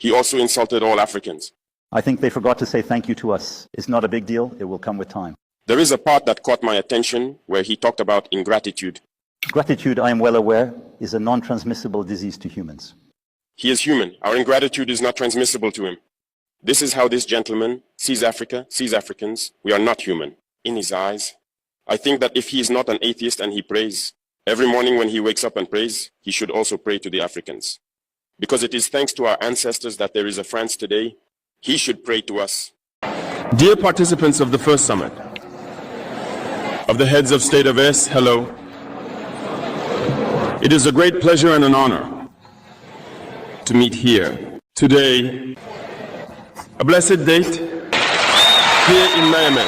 he also insulted all Africans. I think they forgot to say thank you to us. It's not a big deal. It will come with time. There is a part that caught my attention where he talked about ingratitude. Gratitude, I am well aware, is a non-transmissible disease to humans. He is human. Our ingratitude is not transmissible to him. This is how this gentleman sees Africa, sees Africans. We are not human. In his eyes, I think that if he is not an atheist and he prays, every morning when he wakes up and prays, he should also pray to the Africans. Because it is thanks to our ancestors that there is a France today. He should pray to us. Dear participants of the first summit, of the heads of state of S, hello. It is a great pleasure and an honor to meet here today, a blessed date here in Niamey.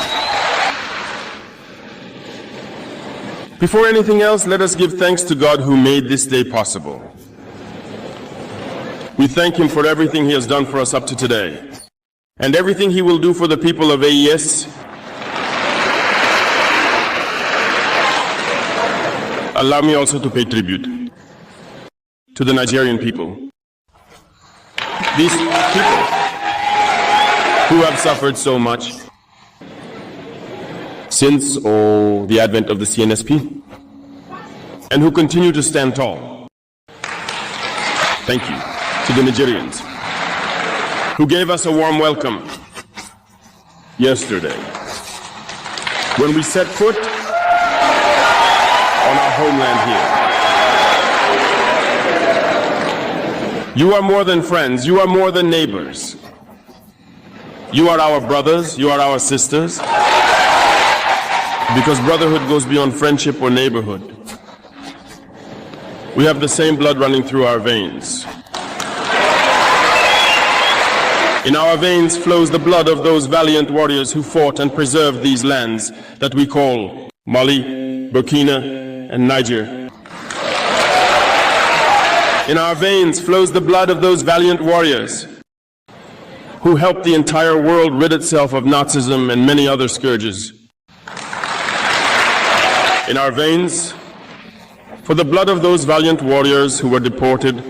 Before anything else, let us give thanks to God who made this day possible. We thank Him for everything He has done for us up to today, and everything He will do for the people of AES. Allow me also to pay tribute to the Nigerian people. These people who have suffered so much since the advent of the CNSP, and who continue to stand tall. Thank you to the Nigerians who gave us a warm welcome yesterday when we set foot on our homeland here. You are more than friends, you are more than neighbors. You are our brothers, you are our sisters, because brotherhood goes beyond friendship or neighborhood. We have the same blood running through our veins. In our veins flows the blood of those valiant warriors who fought and preserved these lands that we call Mali, Burkina, and Niger. In our veins flows the blood of those valiant warriors who helped the entire world rid itself of Nazism and many other scourges. In our veins, for the blood of those valiant warriors who were deported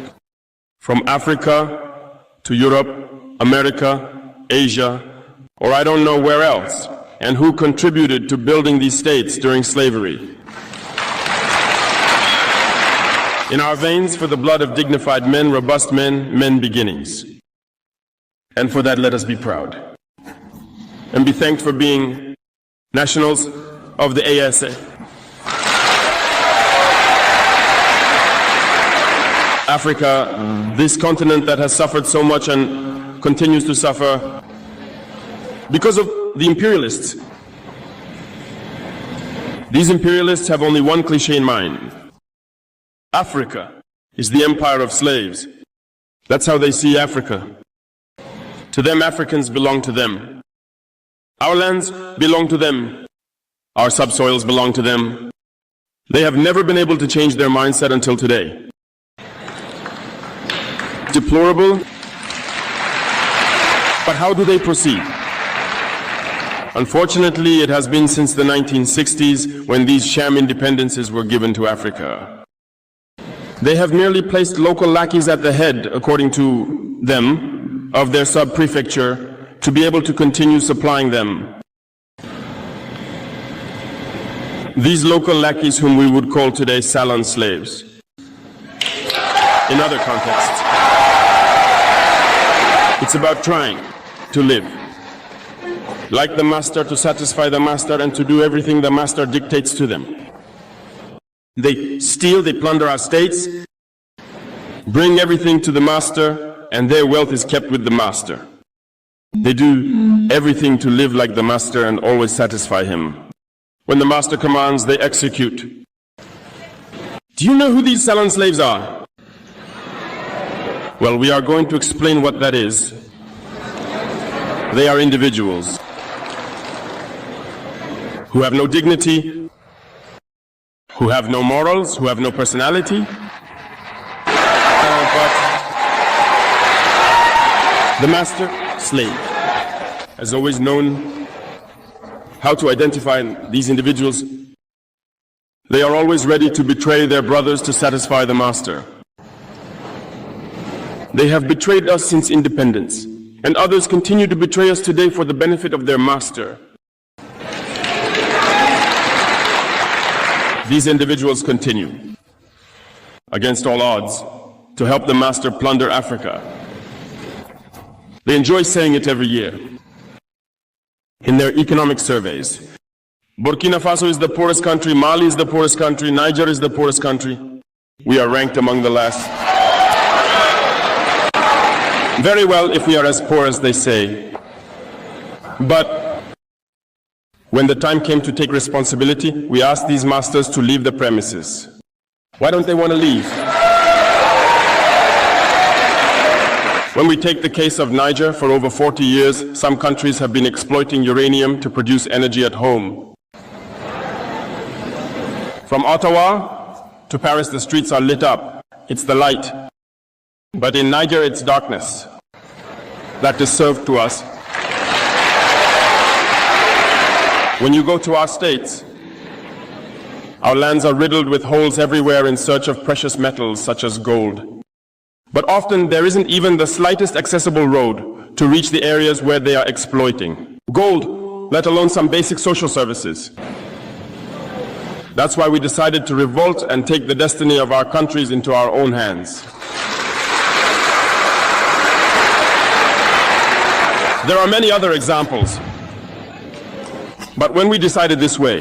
from Africa to Europe, America, Asia, or I don't know where else, and who contributed to building these states during slavery. In our veins, for the blood of dignified men, robust men, men beginnings. And for that, let us be proud and be thanked for being nationals of the ASA. Africa, this continent that has suffered so much and continues to suffer because of the imperialists. These imperialists have only one cliché in mind. Africa is the empire of slaves. That's how they see Africa. To them, Africans belong to them. Our lands belong to them. Our subsoils belong to them. They have never been able to change their mindset until today. Deplorable, but how do they proceed? Unfortunately, it has been since the 1960s when these sham independences were given to Africa. They have merely placed local lackeys at the head, according to them, of their sub-prefecture to be able to continue supplying them. These local lackeys whom we would call today salon slaves. In other contexts, it's about trying to live like the master, to satisfy the master, and to do everything the master dictates to them. They steal, they plunder our states, bring everything to the master, and their wealth is kept with the master. They do everything to live like the master and always satisfy him. When the master commands, they execute. Do you know who these salon slaves are? Well, we are going to explain what that is. They are individuals who have no dignity, who have no morals, who have no personality. But the master slave has always known how to identify these individuals. They are always ready to betray their brothers to satisfy the master. They have betrayed us since independence, and others continue to betray us today for the benefit of their master. These individuals continue, against all odds, to help the master plunder Africa. They enjoy saying it every year. In their economic surveys, Burkina Faso is the poorest country, Mali is the poorest country, Niger is the poorest country. We are ranked among the last. Very well if we are as poor as they say. But when the time came to take responsibility, we asked these masters to leave the premises. Why don't they want to leave? When we take the case of Niger, for over 40 years, some countries have been exploiting uranium to produce energy at home. From Ottawa to Paris, the streets are lit up. It's the light. But in Niger, it's darkness that is served to us. When you go to our states, our lands are riddled with holes everywhere in search of precious metals such as gold. But often there isn't even the slightest accessible road to reach the areas where they are exploiting gold, let alone some basic social services. That's why we decided to revolt and take the destiny of our countries into our own hands. There are many other examples. But when we decided this way,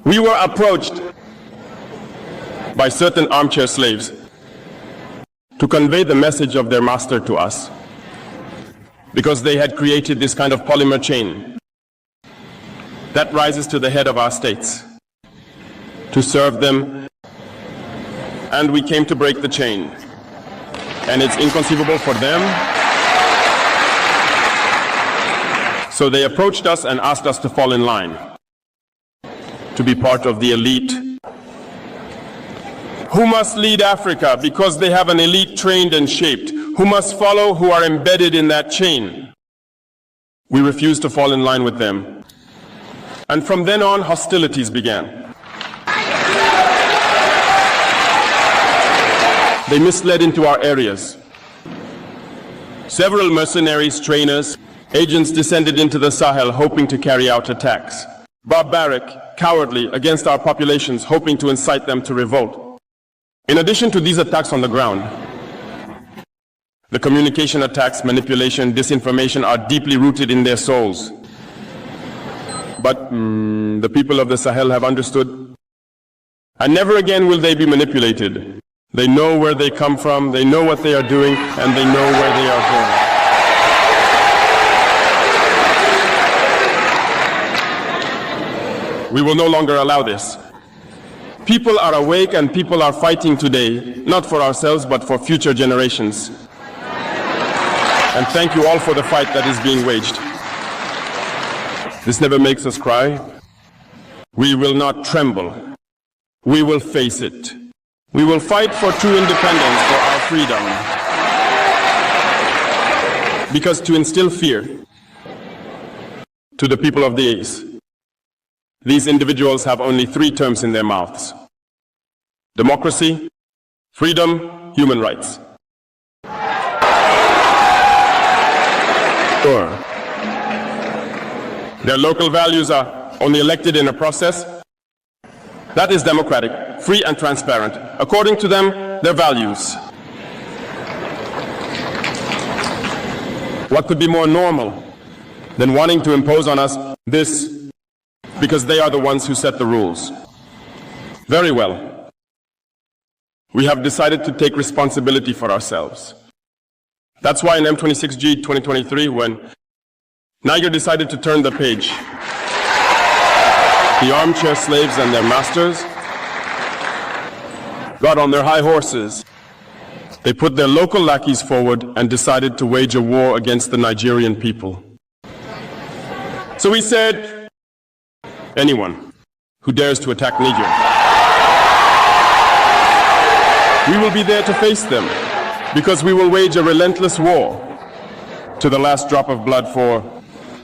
we were approached by certain armchair slaves to convey the message of their master to us, because they had created this kind of polymer chain that rises to the head of our states to serve them, and we came to break the chain. And it's inconceivable for them. So they approached us and asked us to fall in line, to be part of the elite who must lead Africa because they have an elite trained and shaped, who must follow, who are embedded in that chain. We refused to fall in line with them. And from then on, hostilities began. They misled into our areas. Several mercenaries, trainers, agents descended into the Sahel hoping to carry out attacks. Barbaric, cowardly, against our populations, hoping to incite them to revolt. In addition to these attacks on the ground, the communication attacks, manipulation, disinformation are deeply rooted in their souls. But the people of the Sahel have understood, and never again will they be manipulated. They know where they come from, they know what they are doing, and they know where they are going. We will no longer allow this. People are awake and people are fighting today, not for ourselves, but for future generations. And thank you all for the fight that is being waged. This never makes us cry. We will not tremble. We will face it. We will fight for true independence, for our freedom. Because to instill fear to the people of the East, these individuals have only 3 terms in their mouths: democracy, freedom, human rights. Sure. Their local values are only elected in a process that is democratic, free and transparent. According to them, their values. What could be more normal than wanting to impose on us this, because they are the ones who set the rules? Very well. We have decided to take responsibility for ourselves. That's why in M26G 2023, when Niger decided to turn the page, the armchair slaves and their masters got on their high horses. They put their local lackeys forward and decided to wage a war against the Nigerian people. So we said, anyone who dares to attack Niger, we will be there to face them, because we will wage a relentless war to the last drop of blood for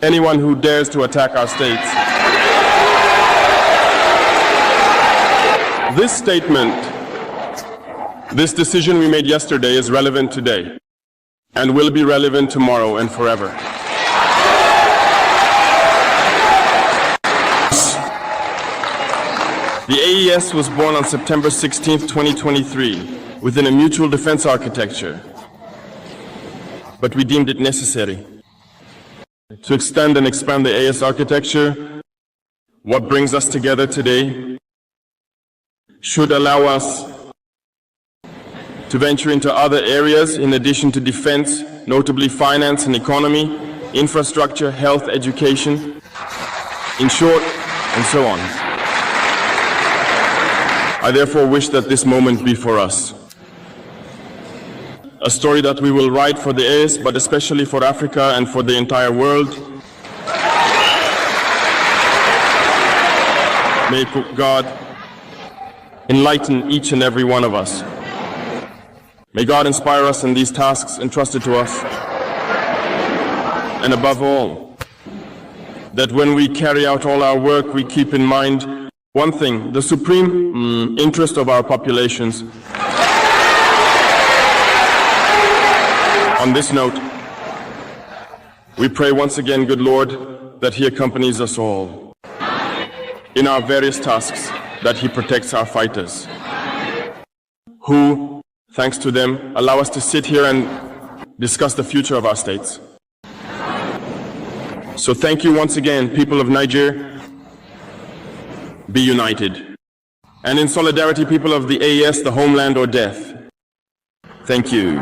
anyone who dares to attack our states. This statement This decision we made yesterday is relevant today and will be relevant tomorrow and forever. The AES was born on September 16, 2023, within a mutual defense architecture, but we deemed it necessary to extend and expand the AES architecture. What brings us together today should allow us to venture into other areas in addition to defense, notably finance and economy, infrastructure, health, education, in short, and so on. I therefore wish that this moment be for us a story that we will write for the AES, but especially for Africa and for the entire world. May God enlighten each and every one of us. May God inspire us in these tasks entrusted to us. And above all, that when we carry out all our work, we keep in mind one thing, the supreme interest of our populations. On this note, we pray once again, good Lord, that He accompanies us all in our various tasks, that He protects our fighters, who, thanks to them, allow us to sit here and discuss the future of our states. So thank you once again, people of Niger. Be united. And in solidarity, people of the AES, the homeland or death. Thank you.